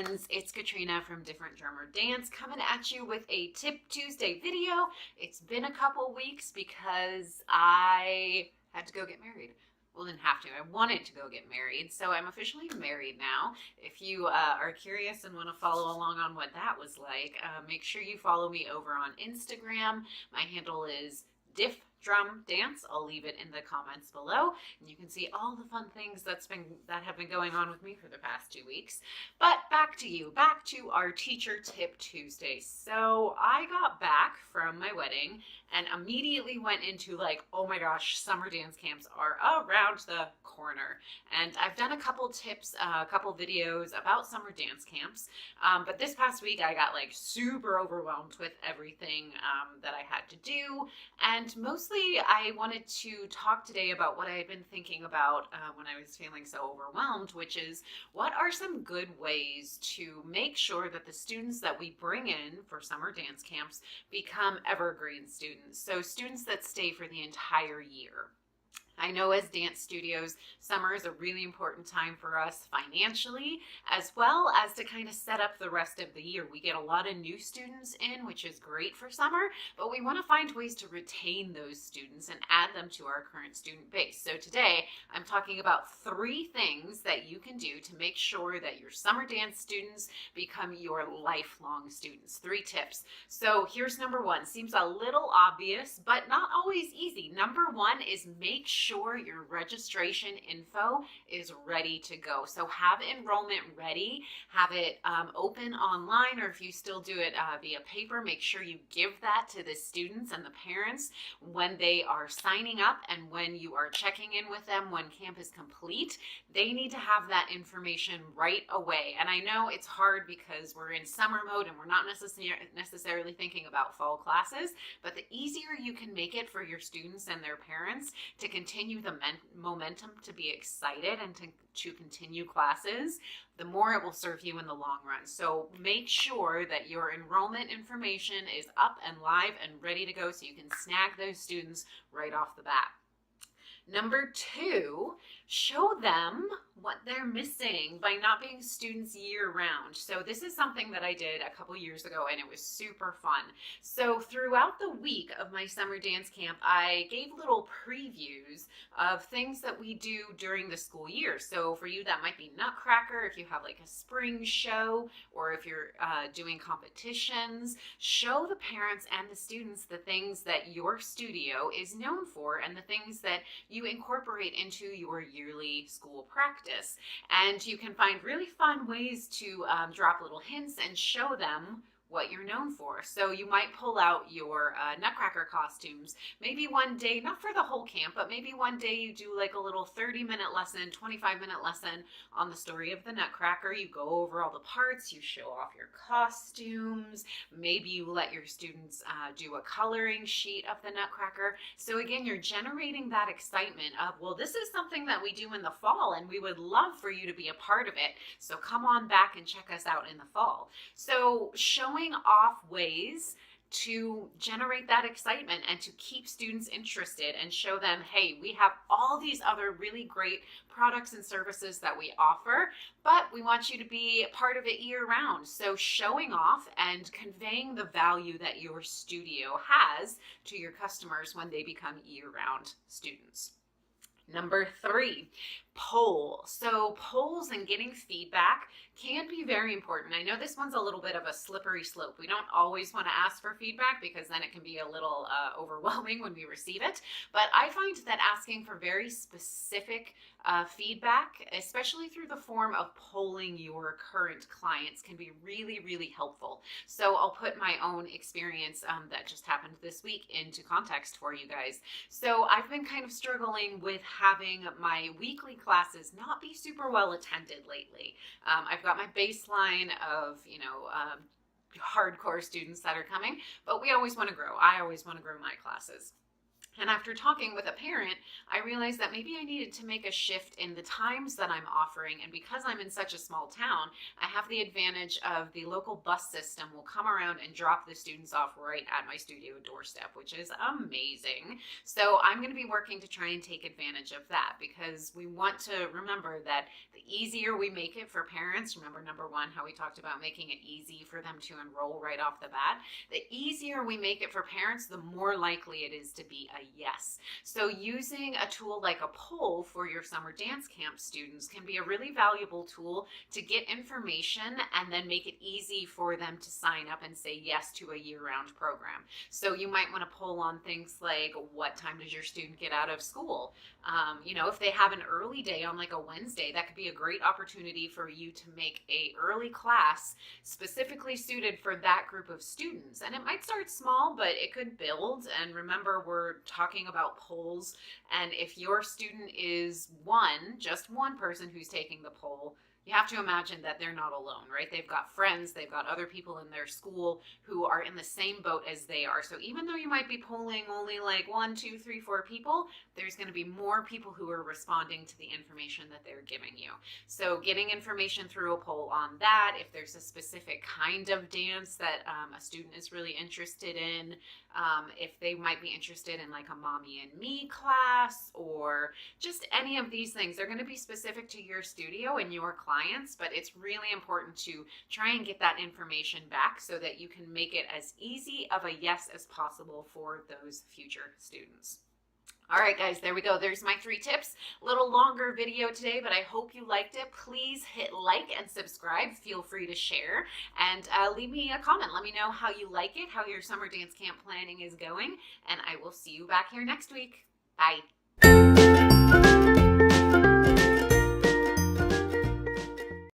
friends, it's Katrina from Different Drummer Dance coming at you with a Tip Tuesday video. It's been a couple weeks because I had to go get married. Well, didn't have to. I wanted to go get married, so I'm officially married now. If you are curious and want to follow along on what that was like, make sure you follow me over on Instagram. My handle is Diff Drum Dance. I'll leave it in the comments below, and you can see all the fun things that have been going on with me for the past 2 weeks. But back to our Teacher Tip Tuesday. So I got back from my wedding and immediately went into like, oh my gosh, summer dance camps are around the corner. And I've done a couple tips, a couple videos about summer dance camps. But this past week I got like super overwhelmed with everything that I had to do. And mostly I wanted to talk today about what I had been thinking about when I was feeling so overwhelmed, which is what are some good ways to make sure that the students that we bring in for summer dance camps become evergreen students. So students that stay for the entire year. I know as dance studios, summer is a really important time for us financially, as well as to kind of set up the rest of the year. We get a lot of new students in, which is great for summer, but we want to find ways to retain those students and add them to our current student base. So today, I'm talking about 3 things that you can do to make sure that your summer dance students become your lifelong students. 3 tips. So here's number 1. Seems a little obvious, but not always easy. Number 1 is make sure your registration info is ready to go. So have enrollment ready, have it open online, or if you still do it via paper, make sure you give that to the students and the parents when they are signing up and when you are checking in with them when camp is complete. They need to have that information right away. And I know it's hard because we're in summer mode and we're not necessarily thinking about fall classes, but the easier you can make it for your students and their parents to continue the momentum to be excited and to continue classes, the more it will serve you in the long run. So make sure that your enrollment information is up and live and ready to go so you can snag those students right off the bat. Number 2, show them what they're missing by not being students year-round. So this is something that I did a couple years ago and it was super fun. So throughout the week of my summer dance camp, I gave little previews of things that we do during the school year. So for you, that might be Nutcracker, if you have like a spring show, or if you're doing competitions. Show the parents and the students the things that your studio is known for and the things that you incorporate into your yearly school practice. And you can find really fun ways to drop little hints and show them what you're known for. So you might pull out your Nutcracker costumes, maybe one day, not for the whole camp, but maybe one day you do like a little 30-minute lesson, 25-minute lesson on the story of the Nutcracker. You go over all the parts, you show off your costumes, maybe you let your students do a coloring sheet of the Nutcracker. So again, you're generating that excitement of, well, this is something that we do in the fall and we would love for you to be a part of it. So come on back and check us out in the fall. So showing off ways to generate that excitement and to keep students interested and show them, hey, we have all these other really great products and services that we offer, but we want you to be part of it year round. So showing off and conveying the value that your studio has to your customers when they become year-round students. Number 3, poll. So polls and getting feedback can be very important. I know this one's a little bit of a slippery slope. We don't always want to ask for feedback because then it can be a little overwhelming when we receive it. But I find that asking for very specific feedback, especially through the form of polling your current clients, can be really, really helpful. So I'll put my own experience that just happened this week into context for you guys. So I've been kind of struggling with having my weekly classes not be super well attended lately. I've got my baseline of, hardcore students that are coming, but we always want to grow. I always want to grow my classes. And after talking with a parent, I realized that maybe I needed to make a shift in the times that I'm offering. And because I'm in such a small town, I have the advantage of the local bus system will come around and drop the students off right at my studio doorstep, which is amazing. So I'm going to be working to try and take advantage of that, because we want to remember that the easier we make it for parents, remember number one, how we talked about making it easy for them to enroll right off the bat, the easier we make it for parents, the more likely it is to be a yes. So using a tool like a poll for your summer dance camp students can be a really valuable tool to get information and then make it easy for them to sign up and say yes to a year-round program. So you might want to poll on things like, what time does your student get out of school? If they have an early day on like a Wednesday, that could be a great opportunity for you to make a early class specifically suited for that group of students. And it might start small, but it could build. And remember, we're talking about polls. And if your student is just one person who's taking the poll, you have to imagine that they're not alone, right? They've got friends, they've got other people in their school who are in the same boat as they are. So even though you might be polling only like 1, 2, 3, 4 people, there's going to be more people who are responding to the information that they're giving you. So getting information through a poll on that, if there's a specific kind of dance that a student is really interested in, if they might be interested in like a Mommy and Me class, or just any of these things, they're going to be specific to your studio and your clients, but it's really important to try and get that information back so that you can make it as easy of a yes as possible for those future students. All right, guys, there we go. There's my 3 tips. A little longer video today, but I hope you liked it. Please hit like and subscribe. Feel free to share and leave me a comment. Let me know how you like it, how your summer dance camp planning is going, and I will see you back here next week. Bye.